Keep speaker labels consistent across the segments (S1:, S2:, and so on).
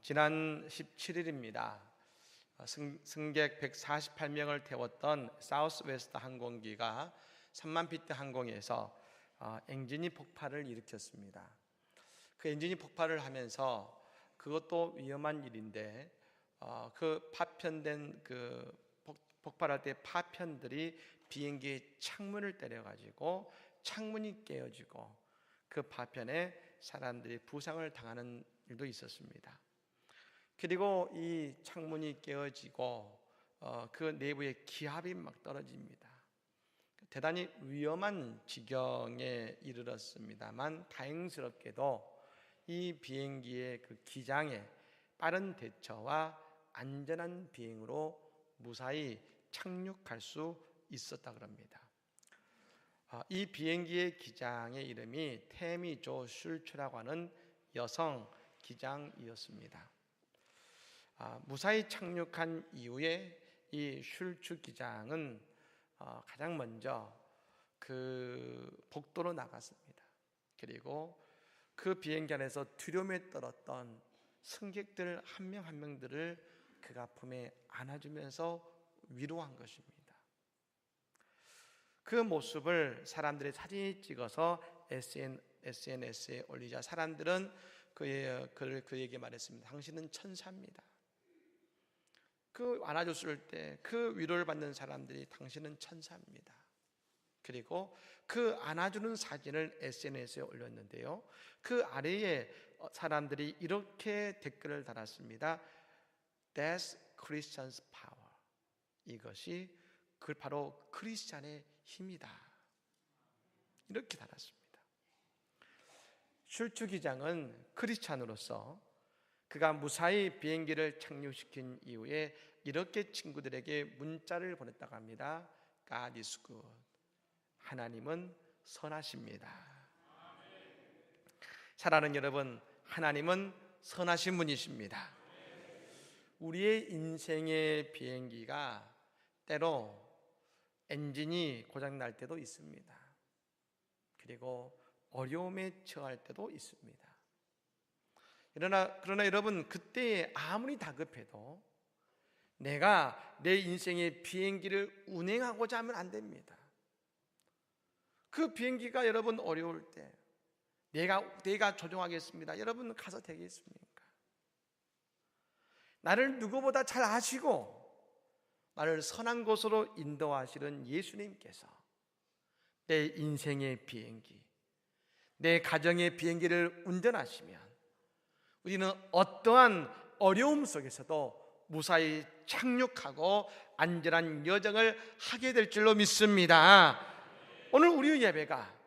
S1: 지난 17일입니다. 승객 148명을 태웠던 사우스웨스트 항공기가 3만 피트 항공에서 엔진이 폭발을 일으켰습니다. 그 엔진이 폭발을 하면서 그것도 위험한 일인데 그 파편된 폭발할 때 파편들이 비행기의 창문을 때려가지고 창문이 깨어지고 그 파편에 사람들이 부상을 당하는 일도 있었습니다. 그리고 이 창문이 깨어지고 그 내부에 기압이 막 떨어집니다. 대단히 위험한 지경에 이르렀습니다만 다행스럽게도 이 비행기의 그 기장에 빠른 대처와 안전한 비행으로 무사히 착륙할 수 있었다 그럽니다. 이 비행기의 기장의 이름이 태미 조 슐츠라고 하는 여성 기장이었습니다. 무사히 착륙한 이후에 이 슐츠 기장은 가장 먼저 그 복도로 나갔습니다. 그리고 그 비행기 안에서 두려움에 떨었던 승객들 한 명 한 명들을 그가 품에 안아주면서 위로한 것입니다. 그 모습을 사람들이 사진을 찍어서 SNS에 올리자 사람들은 그에게 말했습니다. 당신은 천사입니다. 그 안아줬을 때 그 위로를 받는 사람들이 당신은 천사입니다. 그리고 그 안아주는 사진을 SNS에 올렸는데요, 그 아래에 사람들이 이렇게 댓글을 달았습니다. That's Christian's power. 이것이 바로 크리스찬의 힘이다. 이렇게 달았습니다. 슐츠 기장은 크리스찬으로서 그가 무사히 비행기를 착륙시킨 이후에 이렇게 친구들에게 문자를 보냈다고 합니다. God is good. 하나님은 선하십니다. 사랑하는 여러분, 하나님은 선하신 분이십니다. 우리의 인생의 비행기가 때로 엔진이 고장날 때도 있습니다. 그리고 어려움에 처할 때도 있습니다. 그러나 여러분, 그때 아무리 다급해도 내가 내 인생의 비행기를 운행하고자 하면 안 됩니다. 그 비행기가 여러분 어려울 때 내가 조종하겠습니다. 여러분 가서 되겠습니까? 나를 누구보다 잘 아시고 나를 선한 곳으로 인도하시는 예수님께서 내 인생의 비행기, 내 가정의 비행기를 운전하시면 우리는 어떠한 어려움 속에서도 무사히 착륙하고 안전한 여정을 하게 될 줄로 믿습니다. 오늘 우리의 예배가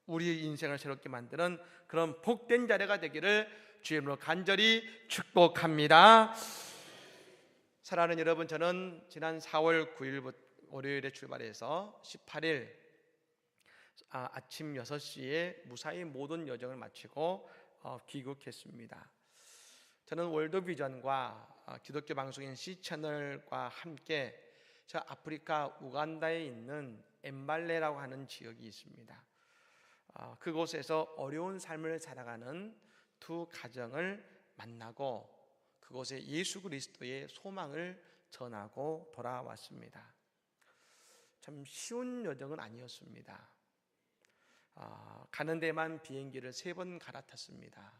S1: 우리의 인생을 새롭게 만드는 그런 복된 자리가 되기를 주의 이름으로 간절히 축복합니다. 사랑하는 여러분, 저는 지난 4월 9일 월요일에 출발해서 18일 아침 6시에 무사히 모든 여정을 마치고 귀국했습니다. 저는 월드비전과 기독교 방송인 C채널과 함께 저 아프리카 우간다에 있는 엠발레라고 하는 지역이 있습니다. 그곳에서 어려운 삶을 살아가는 두 가정을 만나고 그곳에 예수 그리스도의 소망을 전하고 돌아왔습니다. 참 쉬운 여정은 아니었습니다. 가는 데만 비행기를 3번 갈아탔습니다.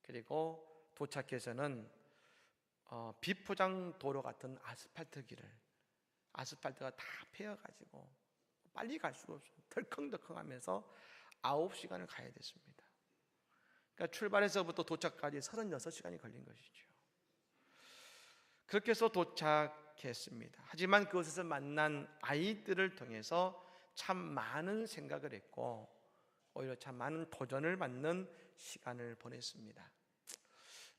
S1: 그리고 도착해서는 비포장 도로 같은 아스팔트 길을, 아스팔트가 다 패여가지고 빨리 갈 수가 없어요. 덜컹덜컹하면서 9시간을 가야 됐습니다. 그러니까 출발해서부터 도착까지 36시간이 걸린 것이죠. 그렇게 해서 도착했습니다. 하지만 그곳에서 만난 아이들을 통해서 참 많은 생각을 했고 오히려 참 많은 도전을 받는 시간을 보냈습니다.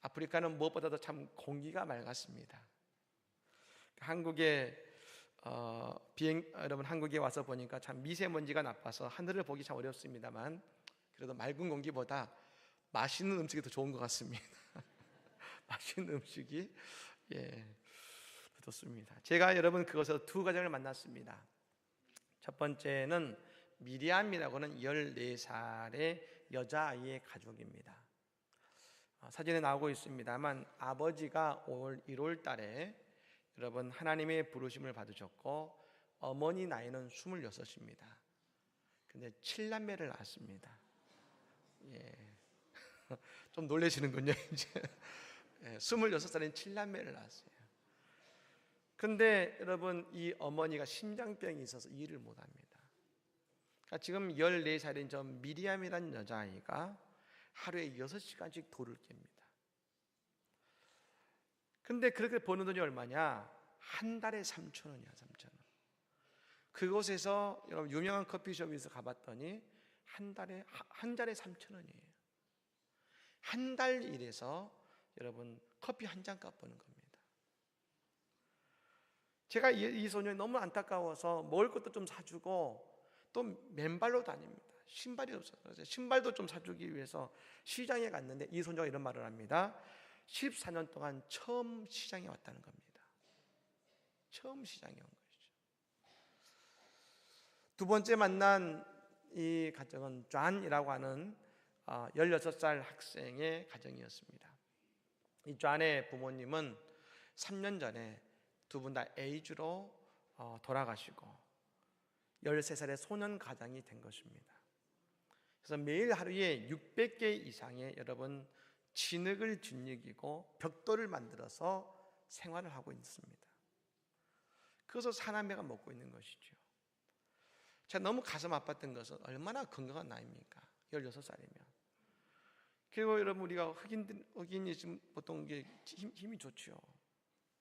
S1: 아프리카는 무엇보다도 참 공기가 맑았습니다. 여러분 한국에 와서 보니까 참 미세먼지가 나빠서 하늘을 보기 참 어렵습니다만 그래도 맑은 공기보다 맛있는 음식이 더 좋은 것 같습니다. 맛있는 음식이 좋습니다. 제가 여러분 그곳에서 두 가정을 만났습니다. 첫 번째는 미리암이라고 하는 14살의 여자아이의 가족입니다. 사진에 나오고 있습니다만 아버지가 올 1월 달에 여러분 하나님의 부르심을 받으셨고 어머니 나이는 26입니다. 근데 7남매를 낳았습니다. 예. 좀 놀라시는군요. 이제 26살인 7남매를 낳았어요. 근데 여러분 이 어머니가 심장병이 있어서 일을 못합니다. 그러니까 지금 14살인 저 미리암이라는 여자아이가 하루에 6시간씩 돌을 깹니다. 근데 그렇게 버는 돈이 얼마냐? 한 달에 3,000원이야. 3,000원. 그곳에서 여러분 유명한 커피숍에서 가봤더니 한 달에 3,000원이에요. 한 달 일해서 여러분 커피 한 잔 값 버는 겁니다. 제가 이 소년이 너무 안타까워서 먹을 것도 좀 사주고 또 맨발로 다닙니다. 신발이 없어서 그래서 신발도 좀 사주기 위해서 시장에 갔는데 이 소녀가 이런 말을 합니다. 14년 동안 처음 시장에 왔다는 겁니다. 처음 시장에 온 것이죠. 두 번째 만난 이 가정은 존이라고 하는 16살 학생의 가정이었습니다. 이 존의 부모님은 3년 전에 두 분 다 에이즈로 돌아가시고 13살의 소년 가장이 된 것입니다. 그래서 매일 하루에 600개 이상의 여러분 진흙을 짓이기고 벽돌을 만들어서 생활을 하고 있습니다. 그것을 사남매가 먹고 있는 것이죠. 제가 너무 가슴 아팠던 것은 얼마나 건강한 나이입니까? 16살이면. 그리고 여러분 우리가 흑인이 지금 보통 힘이 좋죠.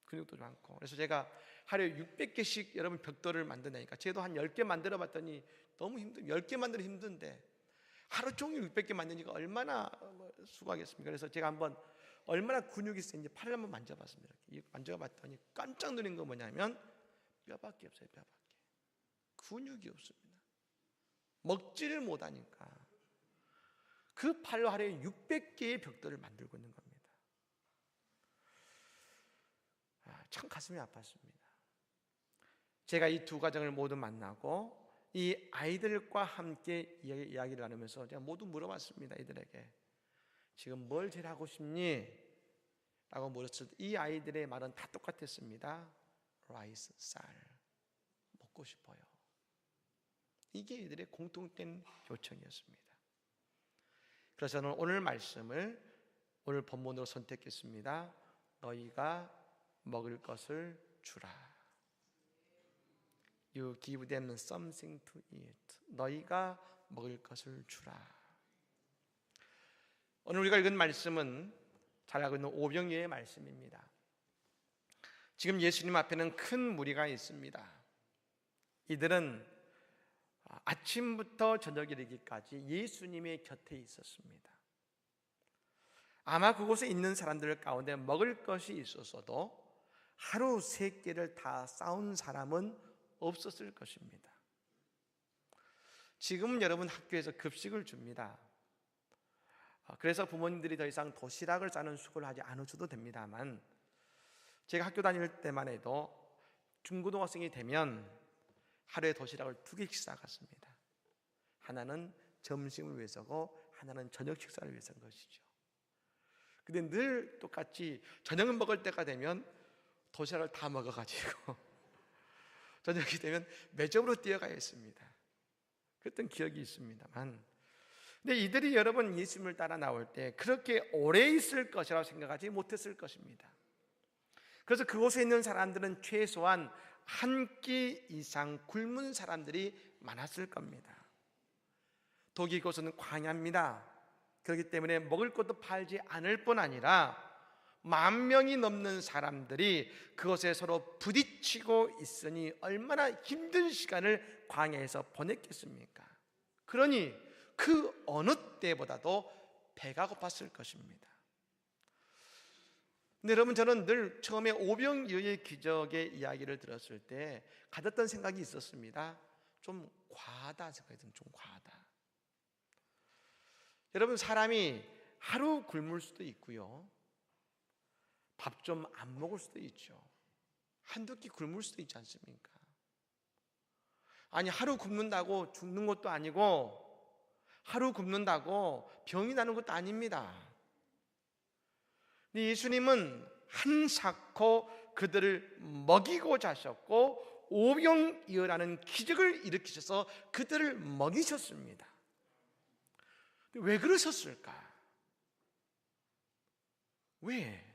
S1: 근육도 많고. 그래서 제가 하루에 600개씩 여러분 벽돌을 만드니까 저도 한 10개 만들어 봤더니 너무 10개 만들어 힘든데 하루 종일 600개 만드니까 얼마나 수고하겠습니까? 그래서 제가 한번 얼마나 근육이 있었는지 팔을 한번 만져봤습니다. 이렇게 만져봤더니 깜짝 놀란 거 뭐냐면 뼈밖에 없어요. 뼈밖에. 근육이 없습니다. 먹지를 못하니까 그 팔로 하루에 600개의 벽돌을 만들고 있는 겁니다. 참 가슴이 아팠습니다. 제가 이 두 가정을 모두 만나고 이 아이들과 함께 이야기를 나누면서 제가 모두 물어봤습니다. 이들에게 지금 뭘 제일 하고 싶니? 라고 물었을 때 이 아이들의 말은 다 똑같았습니다. 라이스, 쌀 먹고 싶어요. 이게 이들의 공통된 요청이었습니다. 그래서 저는 오늘 말씀을 오늘 본문으로 선택했습니다. 너희가 먹을 것을 주라. You give them something to eat. 너희가 먹을 것을 주라. 오늘 우리가 읽은 말씀은 잘 알고 있는 오병이어의 말씀입니다. 지금 예수님 앞에는 큰 무리가 있습니다. 이들은 아침부터 저녁 이르기까지 예수님의 곁에 있었습니다. 아마 그곳에 있는 사람들 가운데 먹을 것이 있었어도 하루 3끼를 다 싸운 사람은 없었을 것입니다. 지금 여러분 학교에서 급식을 줍니다. 그래서 부모님들이 더 이상 도시락을 싸는 수고를 하지 않으셔도 됩니다만 제가 학교 다닐 때만 해도 중고등학생이 되면 하루에 도시락을 2개씩 싸갔습니다. 하나는 점심을 위해서고 하나는 저녁 식사를 위해서인 것이죠. 근데 늘 똑같이 저녁을 먹을 때가 되면 도시락을 다 먹어가지고 저녁이 되면 매점으로 뛰어가야 했습니다. 그랬던 기억이 있습니다만 근데 이들이 여러분 예수님을 따라 나올 때 그렇게 오래 있을 것이라고 생각하지 못했을 것입니다. 그래서 그곳에 있는 사람들은 최소한 한 끼 이상 굶은 사람들이 많았을 겁니다. 독이 이곳은 광야입니다. 그렇기 때문에 먹을 것도 팔지 않을 뿐 아니라 10,000명이 넘는 사람들이 그것에 서로 부딪히고 있으니 얼마나 힘든 시간을 광야에서 보냈겠습니까? 그러니 그 어느 때보다도 배가 고팠을 것입니다. 근데 여러분 저는 늘 처음에 오병이어의 기적의 이야기를 들었을 때 가졌던 생각이 있었습니다. 좀 과하다 생각이 좀 과하다. 여러분 사람이 하루 굶을 수도 있고요. 밥 좀 안 먹을 수도 있죠. 한두 끼 굶을 수도 있지 않습니까? 아니 하루 굶는다고 죽는 것도 아니고 하루 굶는다고 병이 나는 것도 아닙니다. 예수님은 한사코 그들을 먹이고자 하셨고 오병이어라는 기적을 일으키셔서 그들을 먹이셨습니다. 왜 그러셨을까? 왜?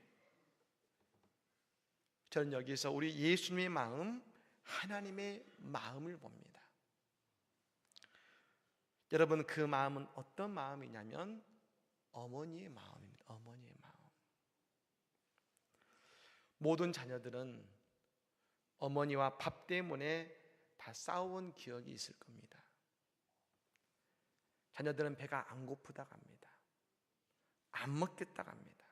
S1: 저는 여기서 우리 예수님의 마음, 하나님의 마음을 봅니다. 여러분, 그 마음은 어떤 마음이냐면 어머니의 마음입니다. 어머니의 마음. 모든 자녀들은 어머니와 밥 때문에 다 싸워온 기억이 있을 겁니다. 자녀들은 배가 안 고프다고 합니다. 안 먹겠다고 합니다.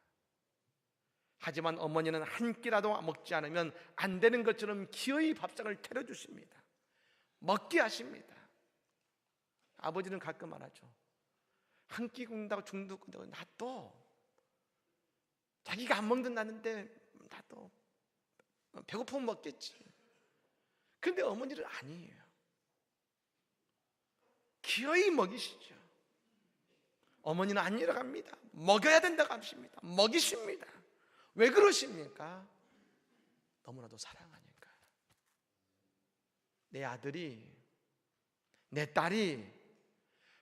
S1: 하지만 어머니는 한 끼라도 먹지 않으면 안 되는 것처럼 기어이 밥상을 차려주십니다. 먹게 하십니다. 아버지는 가끔 말하죠. 한 끼 굶다고 중독된다고. 놔둬. 자기가 안 먹는다는데 놔둬. 배고프면 먹겠지. 그런데 어머니는 아니에요. 기어이 먹이시죠. 어머니는 안 일어갑니다. 먹여야 된다고 하십니다. 먹이십니다. 왜 그러십니까? 너무나도 사랑하니까. 내 아들이, 내 딸이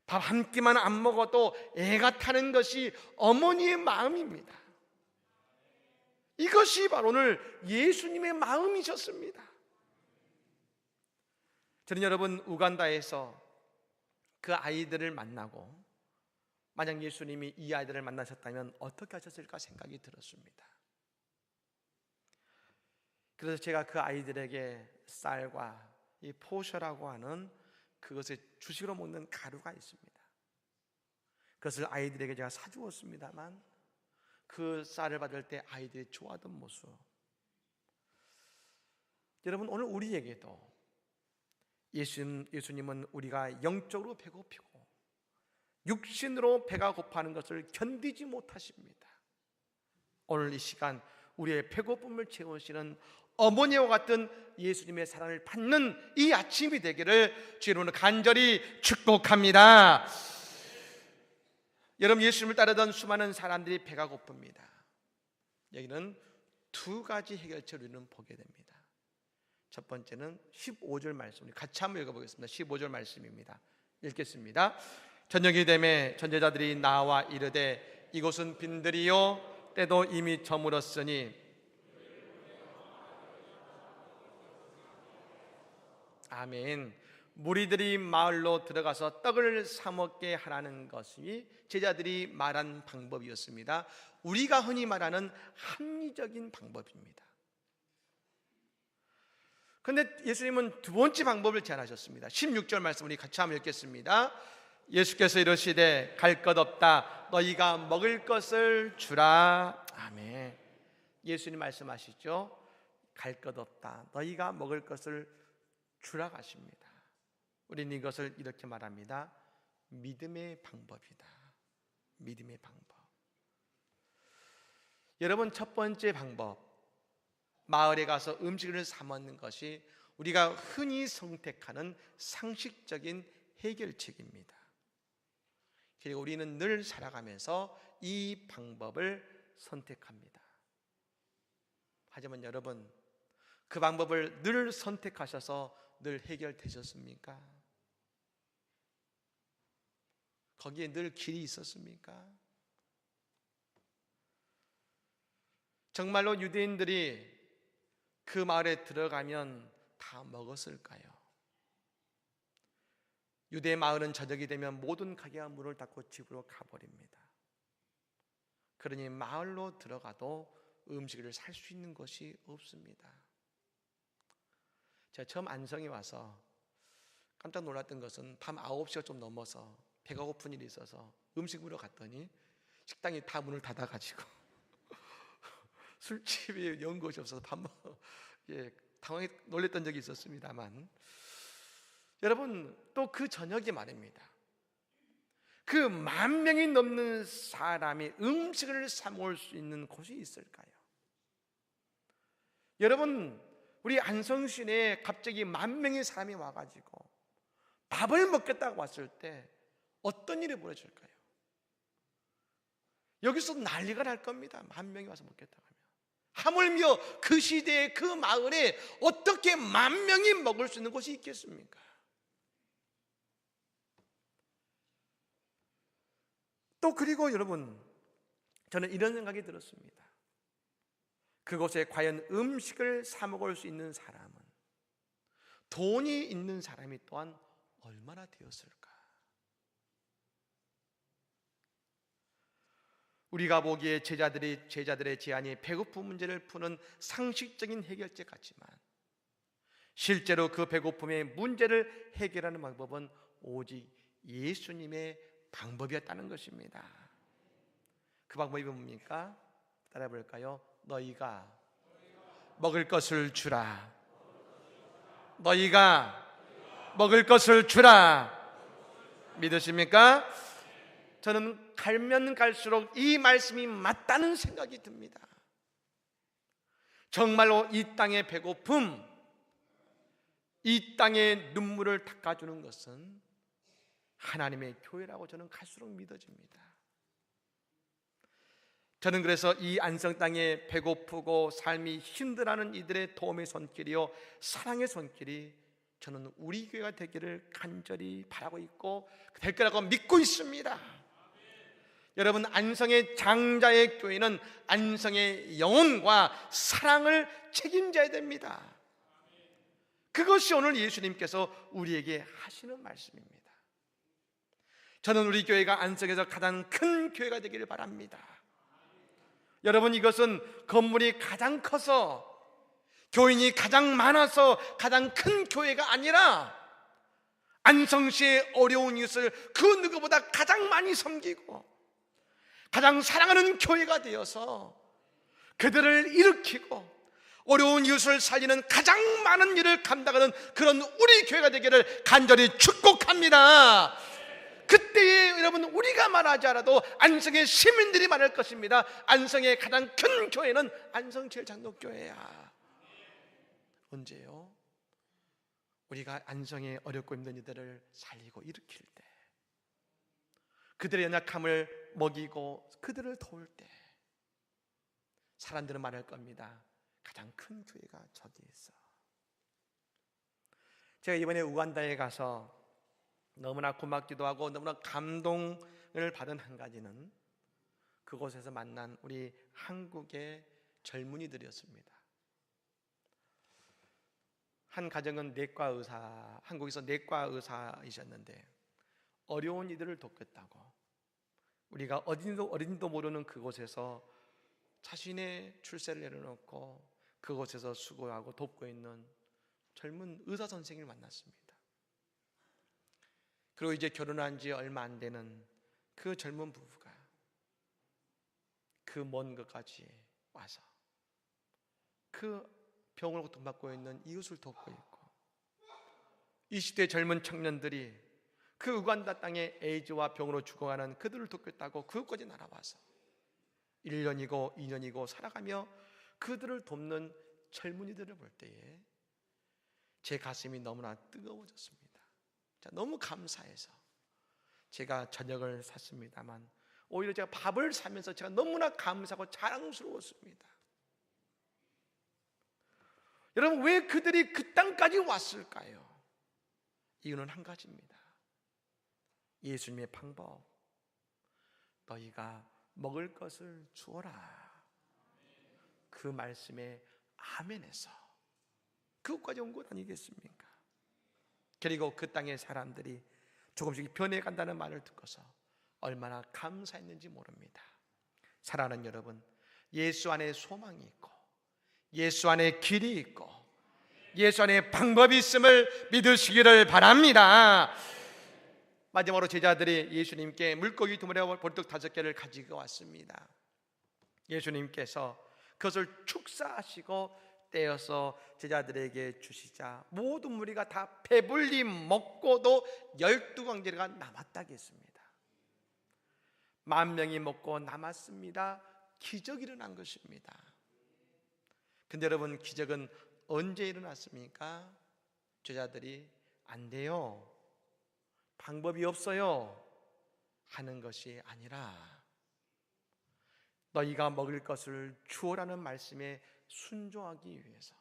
S1: 밥 한 끼만 안 먹어도 애가 타는 것이 어머니의 마음입니다. 이것이 바로 오늘 예수님의 마음이셨습니다. 저는 여러분, 우간다에서 그 아이들을 만나고 만약 예수님이 이 아이들을 만나셨다면 어떻게 하셨을까 생각이 들었습니다. 그래서 제가 그 아이들에게 쌀과 이 포셔라고 하는 그것을 주식으로 먹는 가루가 있습니다. 그것을 아이들에게 제가 사주었습니다만 그 쌀을 받을 때 아이들이 좋아하던 모습. 여러분, 오늘 우리에게도 예수님은 우리가 영적으로 배고프고 육신으로 배가 고파하는 것을 견디지 못하십니다. 오늘 이 시간 우리의 배고픔을 채우시는 어머니와 같은 예수님의 사랑을 받는 이 아침이 되기를 주 이름으로 간절히 축복합니다. 여러분, 예수님을 따르던 수많은 사람들이 배가 고픕니다. 여기는 두 가지 해결책을 우리는 보게 됩니다. 첫 번째는 15절 말씀, 우리 같이 한번 읽어보겠습니다. 15절 말씀입니다. 읽겠습니다. 저녁이 되매 전제자들이 나와 이르되 이곳은 빈들이요 때도 이미 저물었으니. 아멘. 무리들이 마을로 들어가서 떡을 사 먹게 하라는 것이 제자들이 말한 방법이었습니다. 우리가 흔히 말하는 합리적인 방법입니다. 그런데 예수님은 두 번째 방법을 제안하셨습니다. 16절 말씀 우리 같이 한번 읽겠습니다. 예수께서 이르시되 갈 것 없다 너희가 먹을 것을 주라. 아멘. 예수님 말씀하시죠. 갈 것 없다 너희가 먹을 것을 주라 하십니다. 우리는 이것을 이렇게 말합니다. 믿음의 방법이다. 믿음의 방법. 여러분, 첫 번째 방법, 마을에 가서 음식을 사 먹는 것이 우리가 흔히 선택하는 상식적인 해결책입니다. 그리고 우리는 늘 살아가면서 이 방법을 선택합니다. 하지만 여러분, 그 방법을 늘 선택하셔서 늘 해결되셨습니까? 거기에 늘 길이 있었습니까? 정말로 유대인들이 그 마을에 들어가면 다 먹었을까요? 유대 마을은 저녁이 되면 모든 가게가 문을 닫고 집으로 가버립니다. 그러니 마을로 들어가도 음식을 살 수 있는 곳이 없습니다. 제가 처음 안성에 와서 깜짝 놀랐던 것은 밤 9시가 좀 넘어서 배가 고픈 일이 있어서 음식 먹으러 갔더니 식당이 다 문을 닫아가지고 술집이 연 곳이 없어서 당황해 놀랬던 적이 있었습니다만, 여러분, 또 그 저녁이 말입니다. 그 10,000명이 넘는 사람이 음식을 사 먹을 수 있는 곳이 있을까요? 여러분, 우리 안성시내에 갑자기 10,000명의 사람이 와가지고 밥을 먹겠다고 왔을 때 어떤 일이 벌어질까요? 여기서 난리가 날 겁니다. 10,000명이 와서 먹겠다고 하면. 하물며 그 시대에 그 마을에 어떻게 10,000명이 먹을 수 있는 곳이 있겠습니까? 또 그리고 여러분, 저는 이런 생각이 들었습니다. 그곳에 과연 음식을 사 먹을 수 있는 사람은, 돈이 있는 사람이 또한 얼마나 되었을까? 우리가 보기에 제자들의 제안이 배고픔 문제를 푸는 상식적인 해결책 같지만, 실제로 그 배고픔의 문제를 해결하는 방법은 오직 예수님의 방법이었다는 것입니다. 그 방법이 뭡니까? 따라 볼까요? 너희가 먹을 것을 주라. 너희가 먹을 것을 주라. 믿으십니까? 저는 갈면 갈수록 이 말씀이 맞다는 생각이 듭니다. 정말로 이 땅의 배고픔, 이 땅의 눈물을 닦아주는 것은 하나님의 교회라고 저는 갈수록 믿어집니다. 저는 그래서 이 안성 땅에 배고프고 삶이 힘들어하는 이들의 도움의 손길이요, 사랑의 손길이 저는 우리 교회가 되기를 간절히 바라고 있고 될 거라고 믿고 있습니다. 여러분, 안성의 장자의 교회는 안성의 영혼과 사랑을 책임져야 됩니다. 그것이 오늘 예수님께서 우리에게 하시는 말씀입니다. 저는 우리 교회가 안성에서 가장 큰 교회가 되기를 바랍니다. 여러분, 이것은 건물이 가장 커서, 교인이 가장 많아서 가장 큰 교회가 아니라 안성시의 어려운 이웃을 그 누구보다 가장 많이 섬기고 가장 사랑하는 교회가 되어서 그들을 일으키고 어려운 이웃을 살리는 가장 많은 일을 감당하는 그런 우리 교회가 되기를 간절히 축복합니다. 그때에 여러분, 우리가 말하지 않아도 안성의 시민들이 말할 것입니다. 안성의 가장 큰 교회는 안성제일장로교회야. 언제요? 우리가 안성의 어렵고 힘든 이들을 살리고 일으킬 때, 그들의 연약함을 먹이고 그들을 도울 때, 사람들은 말할 겁니다. 가장 큰 교회가 저기 있어. 제가 이번에 우간다에 가서 너무나 고맙기도 하고 너무나 감동을 받은 한 가지는 그곳에서 만난 우리 한국의 젊은이들이었습니다. 한 가정은 내과 의사, 한국에서 내과 의사이셨는데 어려운 이들을 돕겠다고 우리가 어딘도 모르는 그곳에서 자신의 출세를 내려놓고 그곳에서 수고하고 돕고 있는 젊은 의사 선생님을 만났습니다. 그리고 이제 결혼한 지 얼마 안 되는 그 젊은 부부가 그 먼 곳까지 와서 그 병으로 고통받고 있는 이웃을 돕고 있고, 20대 젊은 청년들이 그 우간다 땅에 에이즈와 병으로 죽어가는 그들을 돕겠다고 그것까지 날아와서 1년이고 2년이고 살아가며 그들을 돕는 젊은이들을 볼 때에 제 가슴이 너무나 뜨거워졌습니다. 너무 감사해서 제가 저녁을 샀습니다만 오히려 제가 밥을 사면서 제가 너무나 감사하고 자랑스러웠습니다. 여러분, 왜 그들이 그 땅까지 왔을까요? 이유는 한 가지입니다. 예수님의 방법. 너희가 먹을 것을 주어라. 그 말씀에 아멘해서 그것까지 온 것 아니겠습니까? 그리고 그 땅의 사람들이 조금씩 변해간다는 말을 듣고서 얼마나 감사했는지 모릅니다. 사랑하는 여러분, 예수 안에 소망이 있고 예수 안에 길이 있고 예수 안에 방법이 있음을 믿으시기를 바랍니다. 마지막으로 제자들이 예수님께 물고기 2마리와 보리떡 5개를 가지고 왔습니다. 예수님께서 그것을 축사하시고 떼어서 제자들에게 주시자 모든 무리가 다 배불리 먹고도 12광제가 남았다고 했습니다. 10,000명이 먹고 남았습니다. 기적이 일어난 것입니다. 근데 여러분, 기적은 언제 일어났습니까? 제자들이 안 돼요, 방법이 없어요 하는 것이 아니라 너희가 먹을 것을 주어라는 말씀에 순종하기 위해서,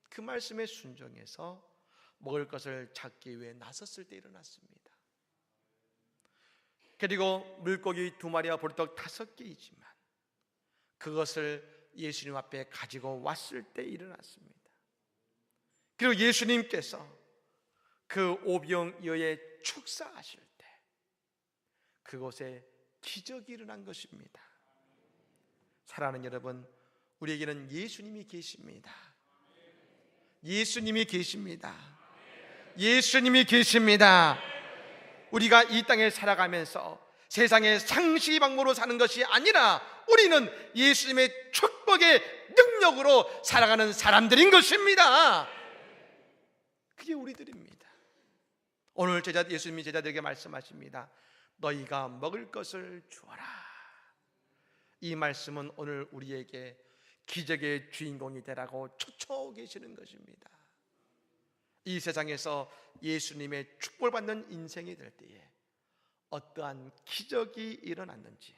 S1: 그 말씀에 순종해서 먹을 것을 찾기 위해 나섰을 때 일어났습니다. 그리고 물고기 2마리와 보리떡 5개이지만 그것을 예수님 앞에 가지고 왔을 때 일어났습니다. 그리고 예수님께서 그 오병이어에 축사하실 때 그곳에 기적이 일어난 것입니다. 사랑하는 여러분, 우리에게는 예수님이 계십니다. 예수님이 계십니다. 예수님이 계십니다. 우리가 이 땅에 살아가면서 세상의 상식의 방법으로 사는 것이 아니라 우리는 예수님의 축복의 능력으로 살아가는 사람들인 것입니다. 그게 우리들입니다. 오늘 예수님이 제자들에게 말씀하십니다. 너희가 먹을 것을 주어라. 이 말씀은 오늘 우리에게 기적의 주인공이 되라고 초청하고 계시는 것입니다. 이 세상에서 예수님의 축복을 받는 인생이 될 때에 어떠한 기적이 일어났는지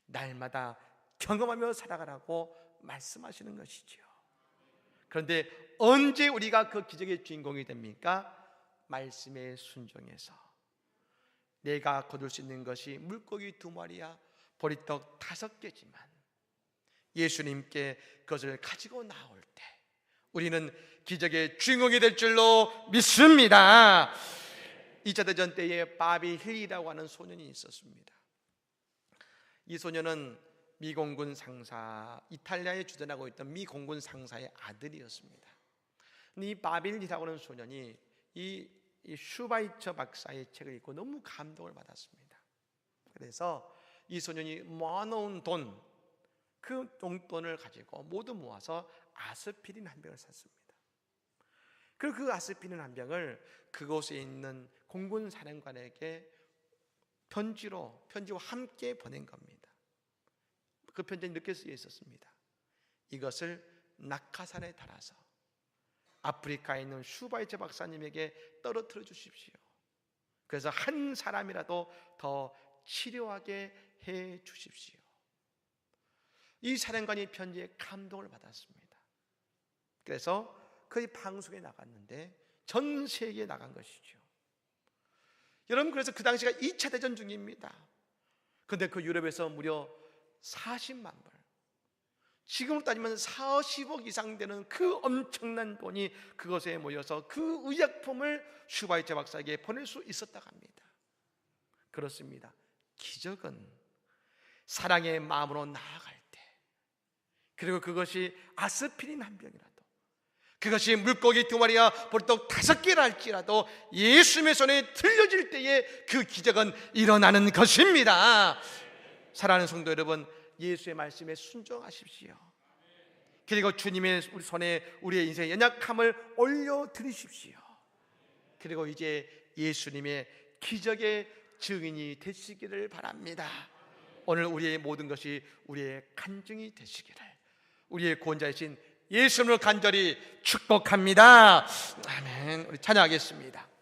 S1: 날마다 경험하며 살아가라고 말씀하시는 것이죠. 그런데 언제 우리가 그 기적의 주인공이 됩니까? 말씀에 순종해서 내가 거둘 수 있는 것이 물고기 2마리야 보리떡 5개지만 예수님께 그것을 가지고 나올 때 우리는 기적의 주인공이 될 줄로 믿습니다. 2차 대전 때에 바비 힐이라고 하는 소년이 있었습니다. 이 소년은 미공군 상사, 이탈리아에 주둔하고 있던 미공군 상사의 아들이었습니다. 이 바비 힐이라고 하는 소년이 이 슈바이처 박사의 책을 읽고 너무 감동을 받았습니다. 그래서 이 소년이 모아놓은 돈, 그 용돈을 가지고 모두 모아서 아스피린 한 병을 샀습니다. 그리고 그 아스피린 한 병을 그곳에 있는 공군 사령관에게 편지와 함께 보낸 겁니다. 그 편지는 이렇게 쓰여 있었습니다. 이것을 낙하산에 달아서 아프리카에 있는 슈바이처 박사님에게 떨어뜨려 주십시오. 그래서 한 사람이라도 더 치료하게 해 주십시오. 이 사령관이 편지에 감동을 받았습니다. 그래서 거의 방송에 나갔는데 전 세계에 나간 것이죠. 여러분, 그래서 그 당시가 2차 대전 중입니다. 그런데 그 유럽에서 무려 40만 불, 지금으로 따지면 40억 이상 되는 그 엄청난 돈이 그것에 모여서 그 의약품을 슈바이처 박사에게 보낼 수 있었다고 합니다. 그렇습니다. 기적은 사랑의 마음으로 나아갈 때, 그리고 그것이 아스피린 한 병이라도, 그것이 물고기 2마리와 보리떡 5개라 할지라도 예수님의 손에 들려질 때에 그 기적은 일어나는 것입니다. 사랑하는 성도 여러분, 예수의 말씀에 순종하십시오. 그리고 주님의 손에 우리의 인생의 연약함을 올려드리십시오. 그리고 이제 예수님의 기적의 증인이 되시기를 바랍니다. 오늘 우리의 모든 것이 우리의 간증이 되시기를 우리의 구원자이신 예수님을 간절히 축복합니다. 아멘. 우리 찬양하겠습니다.